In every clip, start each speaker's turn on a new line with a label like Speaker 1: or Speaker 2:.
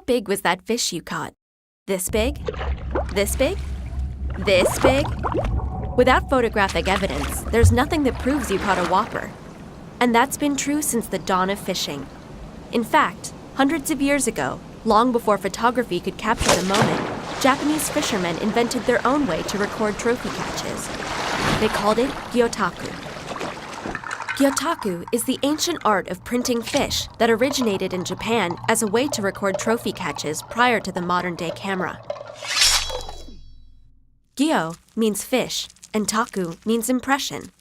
Speaker 1: How big was that fish you caught? This big? This big? This big? Without photographic evidence, there's nothing that proves you caught a whopper. And that's been true since the dawn of fishing. In fact, hundreds of years ago, long before photography could capture the moment, Japanese fishermen invented their own way to record trophy catches. They called it Gyotaku. Gyotaku is the ancient art of printing fish that originated in Japan as a way to record trophy catches prior to the modern-day camera. Gyo means fish, and taku means impression.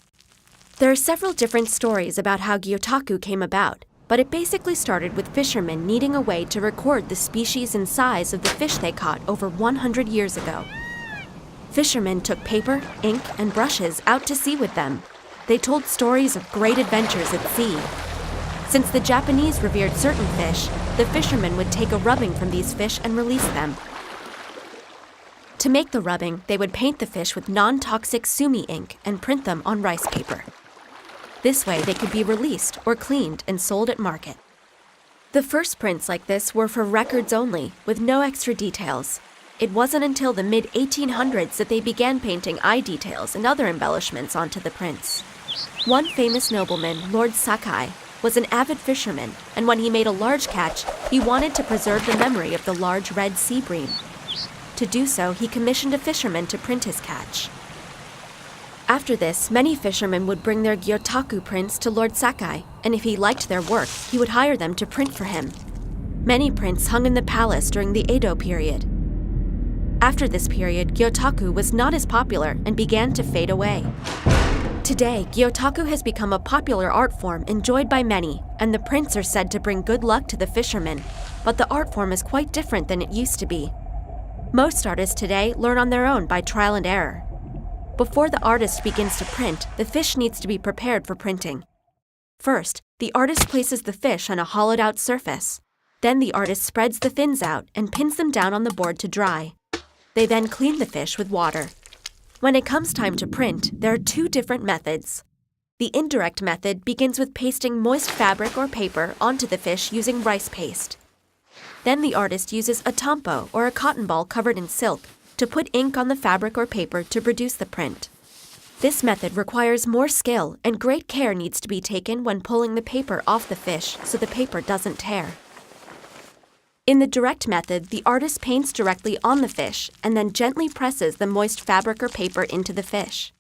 Speaker 1: There are several different stories about how Gyotaku came about, but it basically started with fishermen needing a way to record the species and size of the fish they caught over 100 years ago. Fishermen took paper, ink, and brushes out to sea with them. They told stories of great adventures at sea. Since the Japanese revered certain fish, the fishermen would take a rubbing from these fish and release them. To make the rubbing, they would paint the fish with non-toxic sumi ink and print them on rice paper. This way, they could be released or cleaned and sold at market. The first prints like this were for records only, with no extra details. It wasn't until the mid-1800s that they began painting eye details and other embellishments onto the prints. One famous nobleman, Lord Sakai, was an avid fisherman, and when he made a large catch, he wanted to preserve the memory of the large red sea bream. To do so, he commissioned a fisherman to print his catch. After this, many fishermen would bring their Gyotaku prints to Lord Sakai, and if he liked their work, he would hire them to print for him. Many prints hung in the palace during the Edo period. After this period, Gyotaku was not as popular and began to fade away. Today, Gyotaku has become a popular art form enjoyed by many, and the prints are said to bring good luck to the fishermen, but the art form is quite different than it used to be. Most artists today learn on their own by trial and error. Before the artist begins to print, the fish needs to be prepared for printing. First, the artist places the fish on a hollowed-out surface. Then the artist spreads the fins out and pins them down on the board to dry. They then clean the fish with water. When it comes time to print, there are two different methods. The indirect method begins with pasting moist fabric or paper onto the fish using rice paste. Then the artist uses a tampo or a cotton ball covered in silk to put ink on the fabric or paper to produce the print. This method requires more skill, and great care needs to be taken when pulling the paper off the fish so the paper doesn't tear. In the direct method, the artist paints directly on the fish and then gently presses the moist fabric or paper into the fish.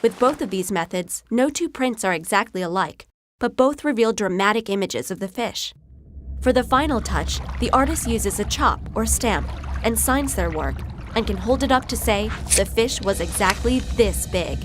Speaker 1: With both of these methods, no two prints are exactly alike, but both reveal dramatic images of the fish. For the final touch, the artist uses a chop or stamp and signs their work, and can hold it up to say, the fish was exactly this big.